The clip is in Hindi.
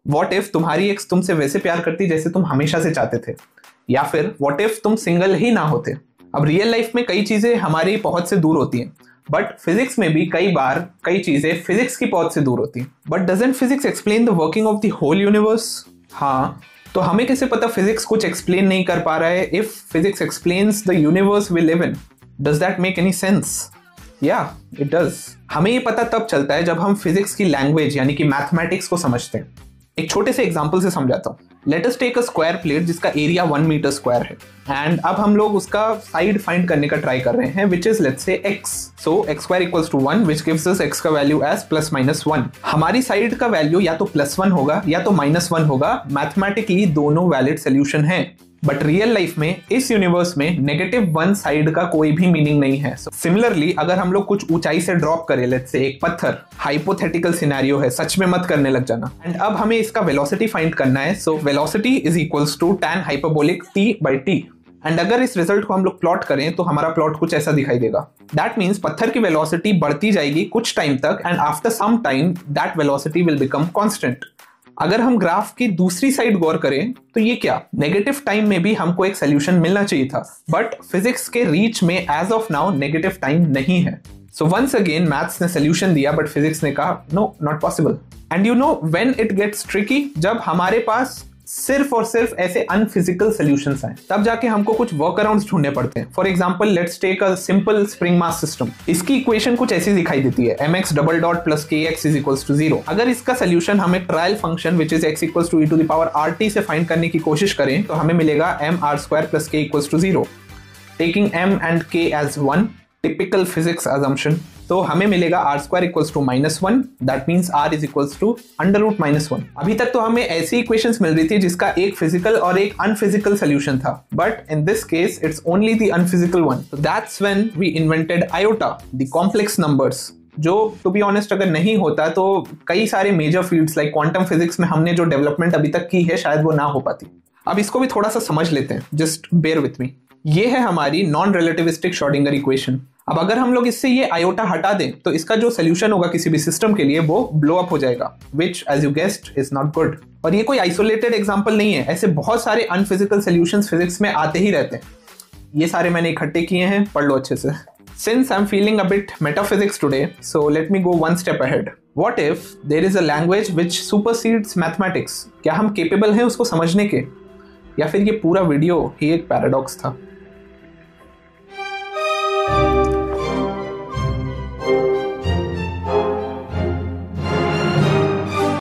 व्हाट इफ तुम्हारी एक्स तुमसे वैसे प्यार करती जैसे तुम हमेशा से चाहते थे? या फिर व्हाट इफ तुम सिंगल ही ना होते? अब रियल लाइफ में कई चीजें हमारी पहुंच से दूर होती हैं, बट फिजिक्स में भी कई बार कई चीजें फिजिक्स की पहुंच से दूर होती हैं। But doesn't physics explain the working of the whole universe? हाँ, तो हमें कैसे पता फिजिक्स कुछ एक्सप्लेन नहीं कर पा रहा है? If physics explains the universe we live in, does that make any sense? या इट डज। हमें ये पता तब चलता है जब हम फिजिक्स की लैंग्वेज यानी कि मैथमेटिक्स को समझते हैं। एक छोटे से एग्जांपल से समझाता हूँ। Let us take a square plate जिसका एरिया 1 मीटर स्क्वायर है, एंड अब हम लोग उसका साइड फाइंड करने का ट्राई कर रहे हैं, which is let's say x। So x square equals to 1, which gives us x का वैल्यू एज प्लस माइनस 1। हमारी साइड का वैल्यू या तो प्लस 1 होगा या तो माइनस 1 होगा। मैथमेटिकली दोनों वैलिड सोल्यूशन है, बट रियल लाइफ में इस यूनिवर्स में -1 साइड का कोई भी मीनिंग नहीं है। सिमिलरली अगर हम लोग कुछ ऊंचाई से ड्रॉप करें, लेट्स से एक पत्थर, हाइपोथेटिकल सिनेरियो है, सच में मत करने लग जाना, एंड अब हमें इसका वेलोसिटी फाइंड करना है। So velocity is equals to tan hyperbolic t by t। And अगर इस रिजल्ट को हम लोग प्लॉट करें तो हमारा प्लॉट कुछ ऐसा दिखाई देगा। दैट मीन्स पत्थर की वेलोसिटी बढ़ती जाएगी कुछ टाइम तक, and after some time that velocity will become constant. अगर हम ग्राफ की दूसरी साइड गौर करें तो ये क्या, नेगेटिव टाइम में भी हमको एक सोल्यूशन मिलना चाहिए था, बट फिजिक्स के रीच में as of now negative time नहीं है। सो वंस अगेन मैथ्स ने सोल्यूशन दिया, बट फिजिक्स ने कहा no, not possible. And you know when it gets tricky, जब हमारे पास सिर्फ और सिर्फ ऐसे अनफिजिकल सॉल्यूशंस हैं, तब जाके हमको कुछ वर्क अराउंड्स ढूंढने पड़ते हैं। For example let's take a simple spring mass system. इसकी इक्वेशन कुछ ऐसी दिखाई देती है, mx double dot plus kx is equals to 0। अगर इसका सोल्यूशन हमें trial function which is x equals to e to the power rt से फाइंड करने की कोशिश करें तो हमें मिलेगा mr square plus k equals to 0। Taking m and k as 1, typical physics assumption, तो हमें मिलेगा r square equals to -1, that means r is equals to under root -1। अभी तक तो हमें ऐसी इक्वेशंस मिल रही थी जिसका एक फिजिकल और एक अनफिजिकल सोल्यूशन था, but in this case it's only the unphysical one. So that's when we invented iota, the complex numbers, जो टू बी ऑनेस्ट अगर नहीं होता तो कई सारे major fields like quantum physics में हमने जो डेवलपमेंट अभी तक की है शायद वो ना हो पाती। अब इसको भी थोड़ा सा समझ लेते हैं, जस्ट बेयर विथ मी। ये है हमारी नॉन रिलेटिविस्टिक श्रोडिंगर इक्वेशन। अब अगर हम लोग इससे ये आयोटा हटा दें तो इसका जो सोल्यूशन होगा किसी भी सिस्टम के लिए वो ब्लो अप हो जाएगा, which as you guessed is not good. और ये कोई आइसोलेटेड एग्जांपल नहीं है, ऐसे बहुत सारे अनफिजिकल सोल्यूशंस फिजिक्स में आते ही रहते हैं। ये सारे मैंने इकट्ठे किए हैं, पढ़ लो अच्छे से। Since I'm feeling a bit metaphysics today, so let me go one step ahead. What if there is a language which supersedes mathematics? क्या हम capable हैं उसको समझने के? या फिर ये पूरा वीडियो ही एक पैराडॉक्स था?